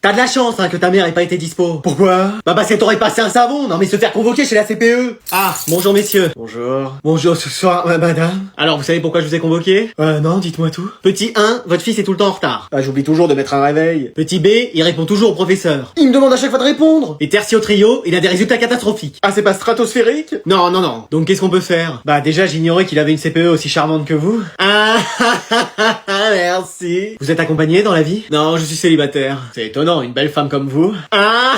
T'as de la chance hein, que ta mère ait pas été dispo. Pourquoi? Bah parce qu'elle t'aurait passé un savon. Non mais se faire convoquer chez la CPE. Ah, bonjour messieurs. Bonjour. Bonjour ce soir, madame. Alors vous savez pourquoi je vous ai convoqué? Non, dites-moi tout. Petit 1, votre fils est tout le temps en retard. Ah, j'oublie toujours de mettre un réveil. Petit B, il répond toujours au professeur. Il me demande à chaque fois de répondre. Et tertio trio, il a des résultats catastrophiques. Ah, c'est pas stratosphérique? Non, non, non. Donc qu'est-ce qu'on peut faire? Bah déjà, j'ignorais qu'il avait une CPE aussi charmante que vous. Ah, merci. Vous êtes accompagné dans la vie? Non, je suis célibataire. C'est étonnant, une belle femme comme vous. Ah,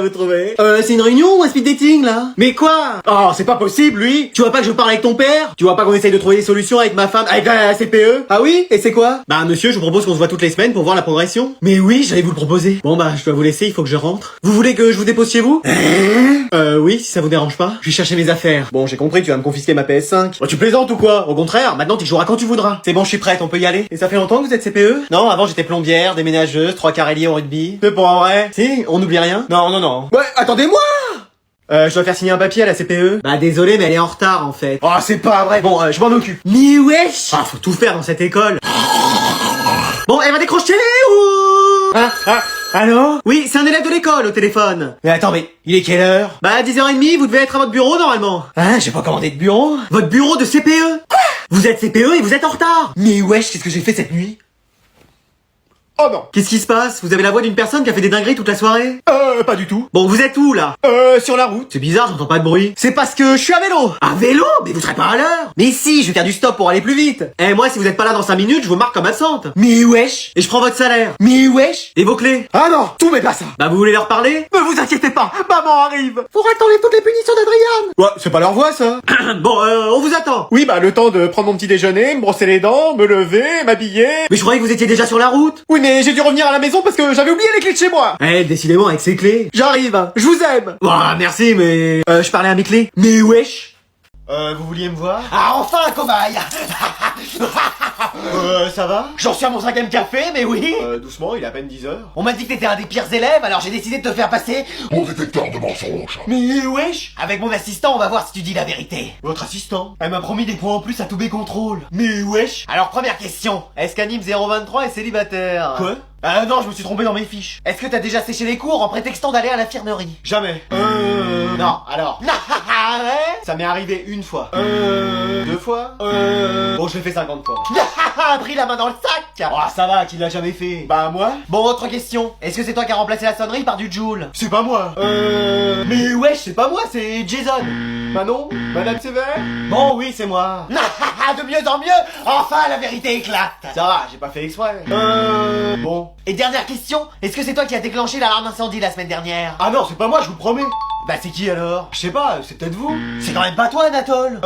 vous trouvez? C'est une réunion ou un speed dating là? Mais quoi? Oh, c'est pas possible, lui. Tu vois pas que je parle avec ton père? Tu vois pas qu'on essaye de trouver des solutions avec ma femme, avec la CPE? Ah oui? Et c'est quoi? Bah monsieur, je vous propose qu'on se voit toutes les semaines pour voir la progression. Mais oui, j'allais vous le proposer. Bon bah, je dois vous laisser, il faut que je rentre. Vous voulez que je vous dépose chez vous? Oui, si ça vous dérange pas. Je vais chercher mes affaires. Bon, j'ai compris que tu vas me confisquer ma PS5. Oh, tu plaisantes ou quoi? Au contraire, maintenant tu joueras quand tu voudras. C'est bon, je suis prête, on peut y aller. Et ça fait longtemps que vous êtes CPE? Non, avant j'étais plombière, déménageuse, 3 quarts ailier au rugby. C'est pas vrai? Si, on n'oublie rien? Non, non, non. Ouais, attendez-moi! Je dois faire signer un papier à la CPE. Bah désolé, mais elle est en retard en fait. Oh, c'est pas vrai. Bon, je m'en occupe. Mais wesh! Ah, faut tout faire dans cette école. Bon, elle va décrocher ou... Allô? Oui, c'est un élève de l'école au téléphone. Mais attends, mais il est quelle heure? Bah 10h30, vous devez être à votre bureau normalement. Hein, j'ai pas commandé de bureau. Votre bureau de CPE? Quoi? Vous êtes CPE et vous êtes en retard. Mais wesh, qu'est-ce que j'ai fait cette nuit? Oh non. Qu'est-ce qui se passe? Vous avez la voix d'une personne qui a fait des dingueries toute la soirée? Pas du tout. Bon, vous êtes où, là? Sur la route. C'est bizarre, j'entends pas de bruit. C'est parce que je suis à vélo. À vélo? Mais vous serez pas à l'heure. Mais si, je vais faire du stop pour aller plus vite. Eh, moi, si vous êtes pas là dans 5 minutes, je vous marque comme absente. Mais wesh. Et je prends votre salaire. Mais wesh. Et vos clés? Ah non, tout mais pas ça. Bah, vous voulez leur parler? Ne vous inquiétez pas, maman arrive. Faudra t'enlever toutes les punitions d'Adriane. Ouais, c'est pas leur voix, ça. Bon, on vous attend. Oui, bah, le temps de prendre mon petit déjeuner, me brosser les dents, me lever, m'habiller. Mais je croyais que vous étiez déjà sur la route. Oui, mais j'ai dû revenir à la maison parce que j'avais oublié les clés de chez moi. Eh, décidément, avec ces clés. J'arrive, je vous aime. Ouah, merci, mais... je parlais à mes clés. Mais wesh. Vous vouliez me voir? Ah, enfin, un cobaye. Ça va? J'en suis à mon 5e café, mais oui. Doucement, il est à peine 10h. On m'a dit que t'étais un des pires élèves, alors j'ai décidé de te faire passer... Mon détecteur de mensonges. Mais wesh. Avec mon assistant, on va voir si tu dis la vérité. Votre assistant? Elle m'a promis des points en plus à tous mes contrôles. Mais wesh. Alors, première question. Est-ce qu'Anime 023 est célibataire? Quoi? Non, je me suis trompé dans mes fiches. Est-ce que t'as déjà séché les cours en prétextant d'aller à l'infirmerie? Jamais. Non, alors. Ça m'est arrivé une fois. 2 fois. Bon, je l'ai fait 50 fois. Pris la main dans le sac. Oh, ça va, qui l'a jamais fait? Bah, moi. Bon, autre question. Est-ce que c'est toi qui as remplacé la sonnerie par du Joule? C'est pas moi. Mais wesh, c'est pas moi, c'est Jason. Bah non, Madame Sévère? Bon, oui, c'est moi. De mieux en mieux, enfin la vérité éclate. Ça va, j'ai pas fait exprès. Bon. Et dernière question, est-ce que c'est toi qui as déclenché l'alarme incendie la semaine dernière? Ah non, c'est pas moi, je vous promets. Bah c'est qui alors? Je sais pas, c'est peut-être vous. C'est quand même pas toi, Anatole.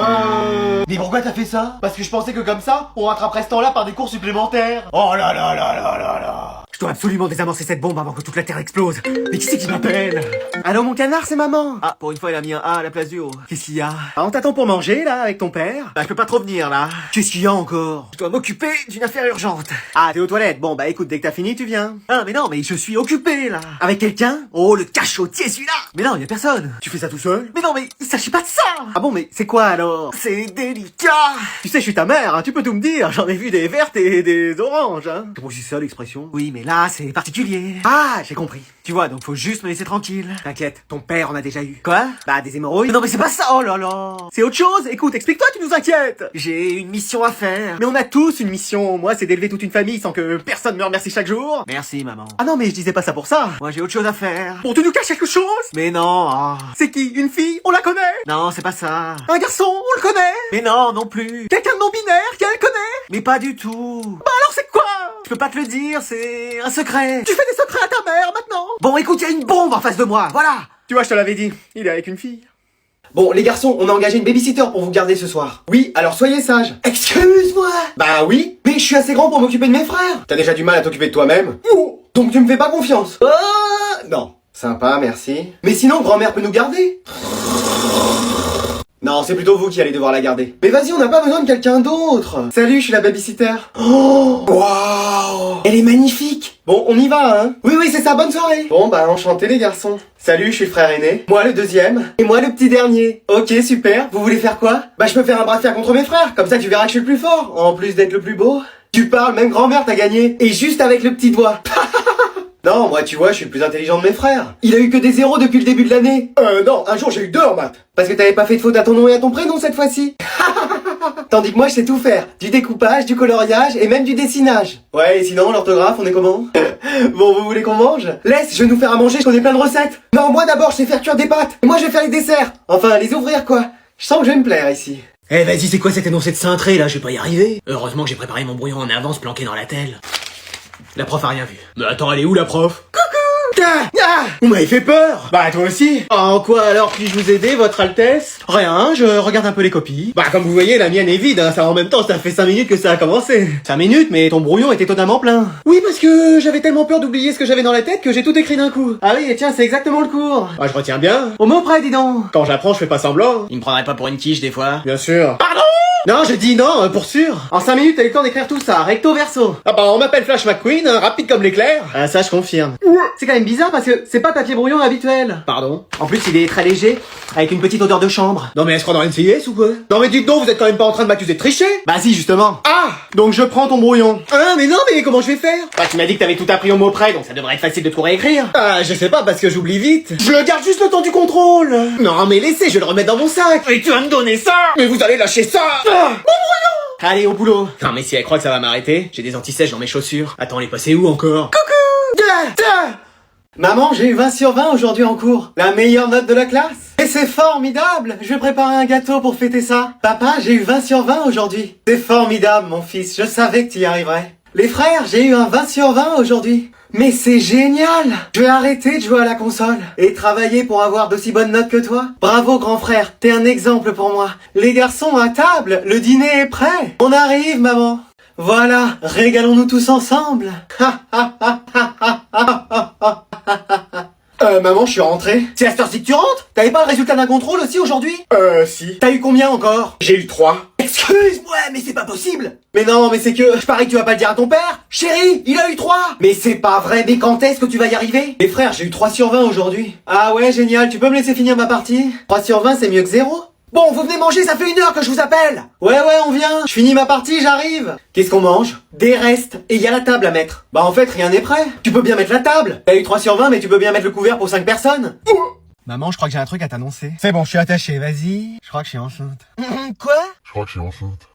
Mais pourquoi t'as fait ça? Parce que je pensais que comme ça, on rattraperait ce temps-là par des cours supplémentaires. Oh là là là là là là. Je dois absolument désamorcer cette bombe avant que toute la Terre explose. Mais qui c'est qui m'appelle? Allô mon canard, c'est maman. Ah, pour une fois il a mis un A à la place du O. Qu'est-ce qu'il y a? Ah, on t'attend pour manger là, avec ton père? Bah je peux pas trop venir là. Qu'est-ce qu'il y a encore? Je dois m'occuper d'une affaire urgente. Ah, t'es aux toilettes? Bon bah écoute, dès que t'as fini, tu viens. Ah mais non, mais je suis occupé là. Avec quelqu'un? Oh, le cachotier celui-là. Mais non, y a personne. Tu fais ça tout seul? Mais non, mais il s'agit pas de ça. Ah bon, mais c'est quoi alors? C'est délicat. Tu sais, je suis ta mère, hein, tu peux tout me dire. J'en ai vu des vertes et des oranges, hein. C'est aussi ça l'expression? Oui, mais là, c'est particulier. Ah, j'ai compris. Tu vois, donc faut juste me laisser tranquille. T'inquiète, ton père en a déjà eu. Quoi? Bah, des hémorroïdes. Non, mais c'est pas ça, oh là là. C'est autre chose. Écoute, explique-toi, tu nous inquiètes. J'ai une mission à faire. Mais on a tous une mission. Moi, c'est d'élever toute une famille sans que personne me remercie chaque jour. Merci, maman. Ah non, mais je disais pas ça pour ça. Moi, j'ai autre chose à faire. Bon, tu nous caches quelque chose? Mais non. Ah. C'est qui? Une fille? On la connaît? Non, c'est pas ça. Un garçon? On le connaît? Mais non, non plus. Quelqu'un de non-binaire qu'elle connaît? Mais pas du tout. Bah alors c'est quoi? Je peux pas te le dire, c'est un secret. Tu fais des secrets à ta mère maintenant? Bon, écoute, il y a une bombe en face de moi, voilà. Tu vois, je te l'avais dit, il est avec une fille. Bon, les garçons, on a engagé une babysitter pour vous garder ce soir. Oui, alors soyez sages. Excuse-moi. Bah oui, mais je suis assez grand pour m'occuper de mes frères. T'as déjà du mal à t'occuper de toi-même? Donc tu me fais pas confiance? Non. Sympa, merci. Mais sinon, grand-mère peut nous garder. Non, c'est plutôt vous qui allez devoir la garder. Mais vas-y, on n'a pas besoin de quelqu'un d'autre. Salut, je suis la babysitter. Oh, waouh, elle est magnifique. Bon, on y va, hein. Oui, oui, c'est ça, bonne soirée. Bon, bah, enchanté les garçons. Salut, je suis le frère aîné. Moi le deuxième. Et moi le petit dernier. Ok, super. Vous voulez faire quoi? Bah, je peux faire un bras de fer contre mes frères. Comme ça, tu verras que je suis le plus fort. En plus d'être le plus beau. Tu parles, même grand-mère t'a gagné. Et juste avec le petit doigt. Non, moi tu vois, je suis le plus intelligent de mes frères. Il a eu que des zéros depuis le début de l'année. Non, un jour j'ai eu 2 en maths. Parce que t'avais pas fait de faute à ton nom et à ton prénom cette fois-ci. Tandis que moi je sais tout faire. Du découpage, du coloriage et même du dessinage. Ouais, et sinon l'orthographe, on est comment? Bon, vous voulez qu'on mange? Laisse, je vais nous faire à manger, je connais plein de recettes. Non, moi d'abord je sais faire cuire des pâtes. Et moi je vais faire les desserts. Enfin, les ouvrir quoi. Je sens que je vais me plaire ici. Eh vas-y, c'est quoi cet énoncé de cintré là? Je vais pas y arriver. Heureusement que j'ai préparé mon brouillon en avance planqué dans la telle. La prof a rien vu. Mais attends, elle est où la prof? Vous m'avez fait peur. Bah toi aussi. En quoi alors puis-je vous aider, votre Altesse? Rien, je regarde un peu les copies. Bah comme vous voyez, la mienne est vide, hein. Ça en même temps, ça fait 5 minutes que ça a commencé. 5 minutes, mais ton brouillon était totalement plein. Oui, parce que j'avais tellement peur d'oublier ce que j'avais dans la tête que j'ai tout écrit d'un coup. Ah oui, et tiens, c'est exactement le cours. Bah je retiens bien. Au mot près, dis donc. Quand j'apprends, je fais pas semblant. Il me prendrait pas pour une quiche des fois. Bien sûr. Pardon? Non, je dis non, pour sûr. En 5 minutes, t'as eu le temps d'écrire tout ça, recto verso. Ah bah, on m'appelle Flash McQueen, hein, rapide comme l'éclair. Ah ça, je confirme. C'est quand même bizarre parce que c'est pas papier brouillon habituel. Pardon. En plus, il est très léger, avec une petite odeur de chambre. Non mais elle se croit dans NCIS ou quoi? Non mais dites donc, vous êtes quand même pas en train de m'accuser de tricher? Bah si, justement. Ah, donc je prends ton brouillon. Ah mais non, mais comment je vais faire? Bah tu m'as dit que t'avais tout appris au mot près, donc ça devrait être facile de tout réécrire. Ah, je sais pas, parce que j'oublie vite. Je le garde juste le temps du contrôle. Non mais laissez, je vais le remettre dans mon sac. Et tu vas me donner ça? Mais vous allez lâcher ça. Mon brouillon. Allez, au boulot. Non mais si elle croit que ça va m'arrêter, j'ai des anti-sèches dans mes chaussures. Attends, les passer où encore? Coucou. Maman, j'ai eu 20 sur 20 aujourd'hui en cours. La meilleure note de la classe. Et c'est formidable. Je vais préparer un gâteau pour fêter ça. Papa, j'ai eu 20 sur 20 aujourd'hui. C'est formidable, mon fils. Je savais que tu y arriverais. Les frères, j'ai eu un 20 sur 20 aujourd'hui. Mais c'est génial. Je vais arrêter de jouer à la console et travailler pour avoir d'aussi bonnes notes que toi. Bravo, grand frère. T'es un exemple pour moi. Les garçons à table, le dîner est prêt. On arrive, maman. Voilà, régalons-nous tous ensemble. Maman, je suis rentré. C'est à cette heure-ci que tu rentres? T'avais pas le résultat d'un contrôle aussi aujourd'hui? Si. T'as eu combien encore? J'ai eu 3. Excuse-moi, mais c'est pas possible. Mais non, mais c'est que, je parie que tu vas pas le dire à ton père. Chérie, il a eu 3. Mais c'est pas vrai, mais quand est-ce que tu vas y arriver? Les frères, j'ai eu 3 sur 20 aujourd'hui. Ah ouais, génial, tu peux me laisser finir ma partie? 3 sur 20, c'est mieux que 0. Bon, vous venez manger, ça fait 1 heure que je vous appelle. Ouais, on vient. Je finis ma partie, j'arrive. Qu'est-ce qu'on mange? Des restes. Et il y a la table à mettre. Bah en fait, rien n'est prêt. Tu peux bien mettre la table. T'as eu 3 sur 20, mais tu peux bien mettre le couvert pour 5 personnes. Maman, je crois que j'ai un truc à t'annoncer. C'est bon, je suis attaché, vas-y. Je crois que je suis enceinte. Quoi? Je crois que je suis enceinte.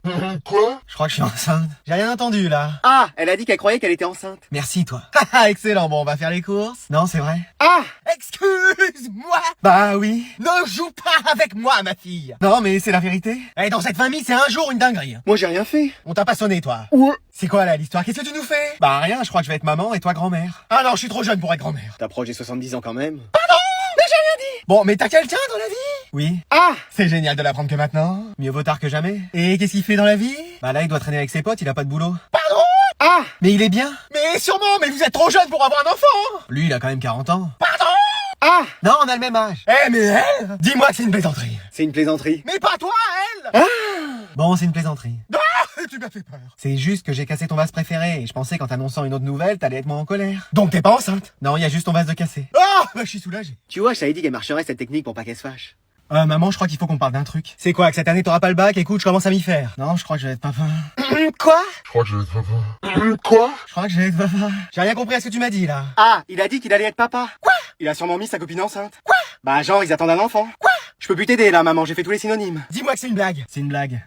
Quoi? Je crois que je suis enceinte. J'ai rien entendu, là. Ah, elle a dit qu'elle croyait qu'elle était enceinte. Merci, toi. Haha, excellent. Bon, on va faire les courses. Non, c'est vrai. Ah! Excuse-moi! Bah oui. Ne joue pas avec moi, ma fille. Non, mais c'est la vérité. Eh, dans cette famille, c'est un jour une dinguerie. Moi, j'ai rien fait. On t'a pas sonné, toi. Ouais. C'est quoi, là, l'histoire? Qu'est-ce que tu nous fais? Bah rien, je crois que je vais être maman et toi grand-mère. Ah non, je suis trop jeune pour être grand-mère. T'approches des 70 ans quand même. Pardon! Mais j'ai rien dit! Bon, mais t'as quelqu'un dans la vie? Oui. Ah! C'est génial de l'apprendre que maintenant. Mieux vaut tard que jamais. Et qu'est-ce qu'il fait dans la vie? Bah là, il doit traîner avec ses potes, il a pas de boulot. Pardon? Ah! Mais il est bien. Mais sûrement, mais vous êtes trop jeune pour avoir un enfant! Lui, il a quand même 40 ans. Pardon? Ah! Non, on a le même âge. Eh, mais elle? Dis-moi que c'est une plaisanterie. C'est une plaisanterie. Mais pas toi, elle! Ah! Bon, c'est une plaisanterie. Ah! Tu m'as fait peur. C'est juste que j'ai cassé ton vase préféré et je pensais qu'en t'annonçant une autre nouvelle, t'allais être moins en colère. Donc t'es pas enceinte? Non, il y a juste ton vase de cassé. Ah! Bah, je suis soulagé. Tu vois, je t'avais dit qu'elle marcherait cette technique pour pas qu'elle se fâche. Maman, je crois qu'il faut qu'on parle d'un truc. C'est quoi, que cette année t'auras pas le bac? Écoute, je commence à m'y faire. Non, je crois que je vais être papa. Quoi? Je crois que je vais être papa. Quoi? Je crois que je vais être papa. J'ai rien compris à ce que tu m'as dit, là. Ah, il a dit qu'il allait être papa. Quoi? Il a sûrement mis sa copine enceinte. Quoi? Bah, genre, ils attendent un enfant. Quoi? Je peux plus t'aider, là, maman, j'ai fait tous les synonymes. Dis-moi que c'est une blague. C'est une blague.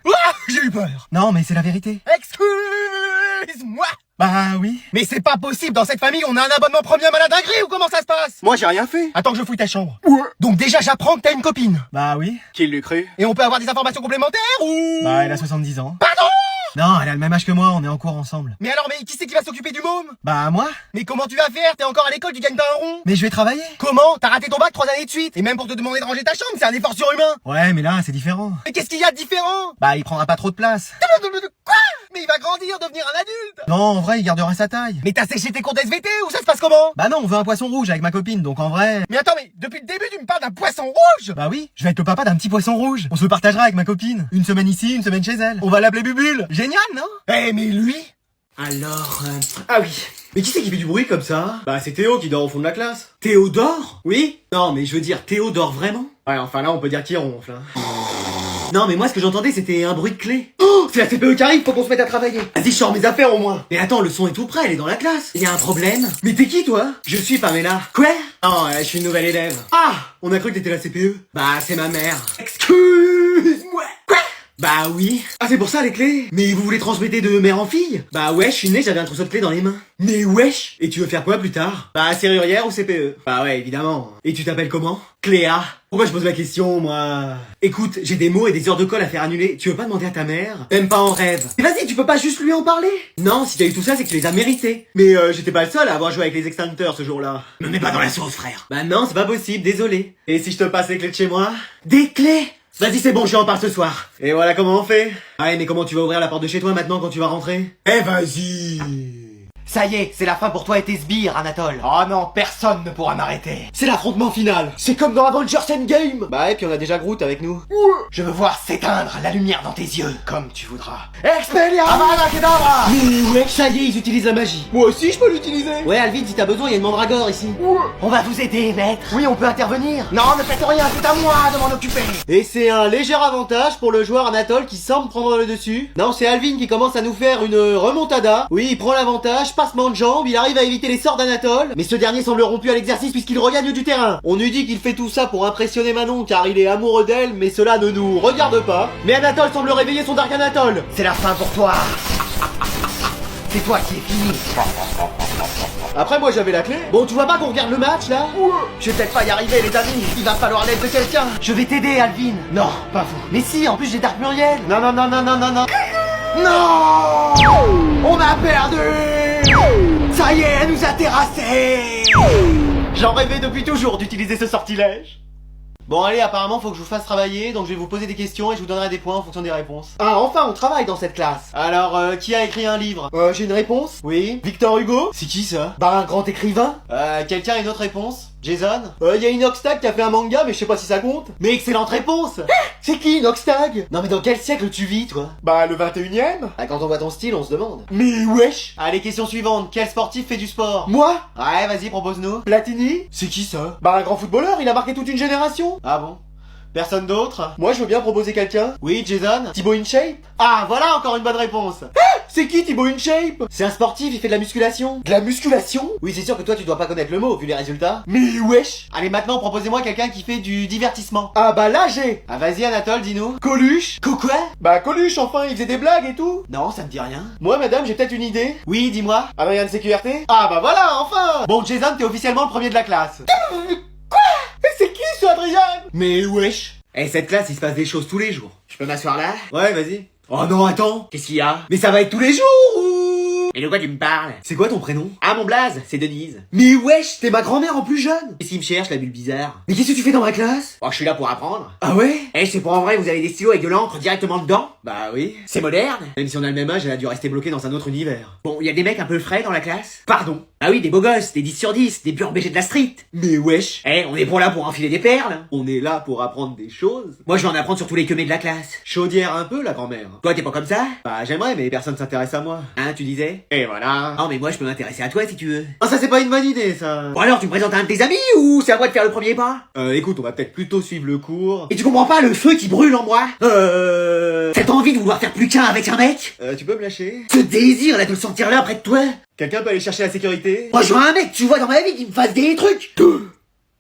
J'ai eu peur. Non, mais c'est la vérité. Excuse-moi. Bah oui. Mais c'est pas possible, dans cette famille, on a un abonnement premium à la dinguerie ou comment ça se passe? Moi j'ai rien fait. Attends que je fouille ta chambre. Ouais. Donc déjà j'apprends que t'as une copine. Bah oui. Qui l'eût cru? Et on peut avoir des informations complémentaires ou? Bah elle a 70 ans. Pardon? Non, elle a le même âge que moi, on est en cours ensemble. Mais alors, mais qui c'est qui va s'occuper du môme? Bah moi. Mais comment tu vas faire? T'es encore à l'école, tu gagnes pas un rond. Mais je vais travailler. Comment? T'as raté ton bac 3 années de suite. Et même pour te demander de ranger ta chambre, c'est un effort surhumain. Ouais, mais là, c'est différent. Mais qu'est-ce qu'il y a de différent? Bah il prendra pas trop de place. Quoi? Mais il va grandir, devenir un adulte. Non, en vrai, il gardera sa taille. Mais t'as séché tes cours d'SVT ou ça se passe comment? Bah non, on veut un poisson rouge avec ma copine, donc en vrai... Mais attends, mais depuis le début, tu me parles d'un poisson rouge? Bah oui, je vais être le papa d'un petit poisson rouge. On se partagera avec ma copine. Une semaine ici, une semaine chez elle. On va l'appeler Bubule. Génial, non? Eh, mais lui... Alors... Ah oui. Mais qui c'est qui fait du bruit comme ça? Bah c'est Théo qui dort au fond de la classe. Théodore? Oui? Non, mais je veux dire, Théodore vraiment? Ouais, enfin là, on peut dire qu'il ronfle, hein. Non, mais moi, ce que j'entendais, c'était un bruit de clé. Oh! Oh, c'est la CPE qui arrive, faut qu'on se mette à travailler. Vas-y, je sors mes affaires au moins. Mais attends, le son est tout prêt, elle est dans la classe. Il y a un problème. Mais t'es qui, toi? Je suis Pamela. Quoi? Non, je suis une nouvelle élève. Ah, on a cru que t'étais la CPE. Bah, c'est ma mère. Excuse-moi. Quoi? Bah oui. Ah, c'est pour ça les clés? Mais vous voulez transmettre de mère en fille? Bah ouais, je suis né, j'avais un trousseau de clés dans les mains. Mais wesh. Et tu veux faire quoi plus tard? Bah serrurière ou CPE? Bah ouais, évidemment. Et tu t'appelles comment? Cléa. Pourquoi je pose la question, moi? Écoute, j'ai des mots et des heures de colle à faire annuler. Tu veux pas demander à ta mère? Même pas en rêve. Mais vas-y, tu peux pas juste lui en parler? Non, si t'as eu tout ça, c'est que tu les as mérités. Mais j'étais pas le seul à avoir joué avec les extincteurs ce jour-là. Me mets pas dans la sauce, frère. Bah non, c'est pas possible, désolé. Et si je te passe les clés de chez moi? Des clés? Vas-y, c'est bon, je en parle ce soir. Et voilà comment on fait. Ouais, mais comment tu vas ouvrir la porte de chez toi maintenant quand tu vas rentrer? Eh, vas-y. Ça y est, c'est la fin pour toi et tes sbires, Anatole. Oh non, personne ne pourra m'arrêter. C'est l'affrontement final. C'est comme dans Avengers Endgame. Bah et puis on a déjà Groot avec nous. Je veux voir s'éteindre la lumière dans tes yeux, comme tu voudras. Expelliarmus. Avada Kedavra. Mais ouais, ça y est, ils utilisent la magie. Moi aussi, je peux l'utiliser. Ouais, Alvin, si t'as besoin, il y a une mandragore ici. On va vous aider, maître. Oui, on peut intervenir. Non, ne faites rien, c'est à moi de m'en occuper. Et c'est un léger avantage pour le joueur Anatole qui semble prendre le dessus. Non, c'est Alvin qui commence à nous faire une remontada. Oui, il prend l'avantage, passement de jambes, il arrive à éviter les sorts d'Anatole, mais ce dernier semble rompu à l'exercice puisqu'il regagne du terrain. On nous dit qu'il fait tout ça pour impressionner Manon car il est amoureux d'elle, mais cela ne nous regarde pas. Mais Anatole semble réveiller son Dark Anatole. C'est la fin pour toi. C'est toi qui es fini. Après moi j'avais la clé. Bon, tu vois pas qu'on regarde le match là? Je vais peut-être pas y arriver, les amis. Il va falloir l'aide de quelqu'un. Je vais t'aider, Alvin. Non, pas vous. Mais si, en plus j'ai Dark Muriel. Non, non, non, non, non, non, non. Non! On a perdu! Ça y est, elle nous a terrassés! J'en rêvais depuis toujours d'utiliser ce sortilège. Bon allez, apparemment faut que je vous fasse travailler, donc je vais vous poser des questions et je vous donnerai des points en fonction des réponses. Ah enfin, on travaille dans cette classe. Alors, qui a écrit un livre? J'ai une réponse. Oui. Victor Hugo? C'est qui ça? Bah un grand écrivain. Quelqu'un a une autre réponse? Jason? Y a Inoxtag qui a fait un manga, mais je sais pas si ça compte. Mais excellente réponse! C'est qui Inoxtag? Non mais dans quel siècle tu vis, toi? Bah le 21ème. Ah, quand on voit ton style, on se demande. Mais wesh! Allez, question suivante. Quel sportif fait du sport? Moi? Ouais, vas-y, propose-nous. Platini? C'est qui ça? Bah un grand footballeur, il a marqué toute une génération. Ah bon? Personne d'autre? Moi je veux bien proposer quelqu'un. Oui, Jason? Thibaut InShape? Ah, voilà encore une bonne réponse. C'est qui Thibaut InShape? C'est un sportif, il fait de la musculation. De la musculation? Oui, c'est sûr que toi tu dois pas connaître le mot vu les résultats. Mais wesh! Allez, maintenant proposez-moi quelqu'un qui fait du divertissement. Ah bah là j'ai! Ah vas-y Anatole, dis-nous. Coluche? Quoi? Bah Coluche, enfin, il faisait des blagues et tout. Non, ça me dit rien. Moi madame, j'ai peut-être une idée. Oui, dis-moi. Adrien CQRT? Ah bah voilà, enfin! Bon, Jason, t'es officiellement le premier de la classe. Mais c'est qui ce Adrien? Mais wesh! Eh, cette classe, il se passe des choses tous les jours. Je peux m'asseoir là? Ouais, vas-y. Oh non, attends! Qu'est-ce qu'il y a? Mais ça va être tous les jours ou... Et de quoi tu me parles? C'est quoi ton prénom? Ah, mon blaze, c'est Denise. Mais wesh, t'es ma grand-mère en plus jeune! Qu'est-ce qu'il me cherche, la bulle bizarre? Mais qu'est-ce que tu fais dans ma classe? Oh, je suis là pour apprendre. Ah ouais? Eh, c'est pour en vrai, vous avez des stylos avec de l'encre directement dedans? Bah oui. C'est moderne. Même si on a le même âge, elle a dû rester bloquée dans un autre univers. Bon, y a des mecs un peu frais dans la classe? Pardon. Ah oui, des beaux gosses, des 10 sur 10, des purs BG de la street. Mais wesh. Eh, on est pour là pour enfiler des perles. On est là pour apprendre des choses. Moi, je vais en apprendre sur tous les queumés de la classe. Chaudière un peu, la grand-mère. Toi, t'es pas comme ça? Bah, j'aimerais, mais personne s'intéresse à moi. Hein, tu disais? Et voilà. Non, mais moi, je peux m'intéresser à toi si tu veux. Ah, ça, c'est pas une bonne idée, ça. Bon, alors, tu me présentes un de tes amis ou c'est à moi de faire le premier pas? Écoute, on va peut-être plutôt suivre le cours. Et tu comprends pas le feu qui brûle en moi? Cette envie de vouloir faire plus qu'un avec un mec? Tu peux me lâcher? Ce désir, là, de le sentir là, près de toi? Quelqu'un peut aller chercher la sécurité? Moi, je vois un mec, tu vois, dans ma vie, qui me fasse des trucs.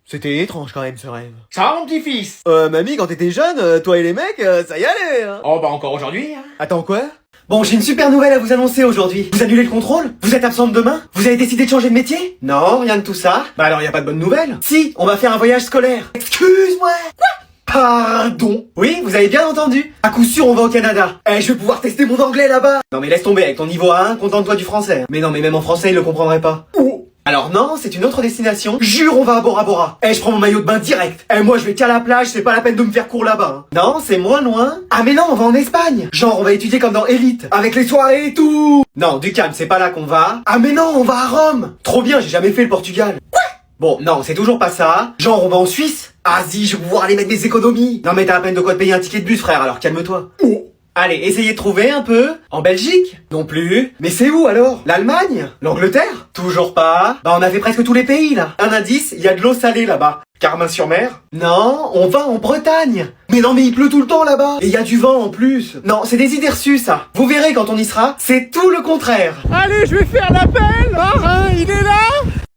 C'était étrange quand même ce rêve. Ça va mon petit-fils? Mamie, quand t'étais jeune, toi et les mecs, ça y allait, hein. Oh bah encore aujourd'hui, hein. Attends quoi? Bon, j'ai une super nouvelle à vous annoncer aujourd'hui. Vous annulez le contrôle? Vous êtes absente demain? Vous avez décidé de changer de métier? Non, rien de tout ça. Bah alors y a pas de bonne nouvelle? Si, on va faire un voyage scolaire. Excuse-moi. Quoi? Pardon? Oui, vous avez bien entendu. À coup sûr, on va au Canada. Eh, je vais pouvoir tester mon anglais là-bas. Non mais laisse tomber, avec ton niveau A1, contente-toi du français. Mais non, mais même en français, il le comprendrait pas. Alors non, c'est une autre destination. Jure, on va à Bora Bora. Eh, je prends mon maillot de bain direct. Eh, moi je vais qu'à la plage, c'est pas la peine de me faire court là-bas. Hein. Non, c'est moins loin. Ah mais non, on va en Espagne. Genre, on va étudier comme dans Elite, avec les soirées et tout. Non, du calme, c'est pas là qu'on va. Ah mais non, on va à Rome. Trop bien, j'ai jamais fait le Portugal. Quoi? Bon, non, c'est toujours pas ça. Genre, on va en Suisse. Ah si, je vais pouvoir aller mettre mes économies. Non mais t'as à peine de quoi te payer un ticket de bus, frère, alors calme-toi. Allez, essayez de trouver un peu. En Belgique? Non plus. Mais c'est où alors? L'Allemagne? L'Angleterre? Toujours pas. Bah on a fait presque tous les pays là. Un indice, il y a de l'eau salée là-bas. Carmin-sur-Mer? Non, on va en Bretagne. Mais non, mais il pleut tout le temps là-bas. Et il y a du vent en plus. Non, c'est des idées reçues, ça. Vous verrez quand on y sera, c'est tout le contraire. Allez, je vais faire l'appel. Marin, il est là?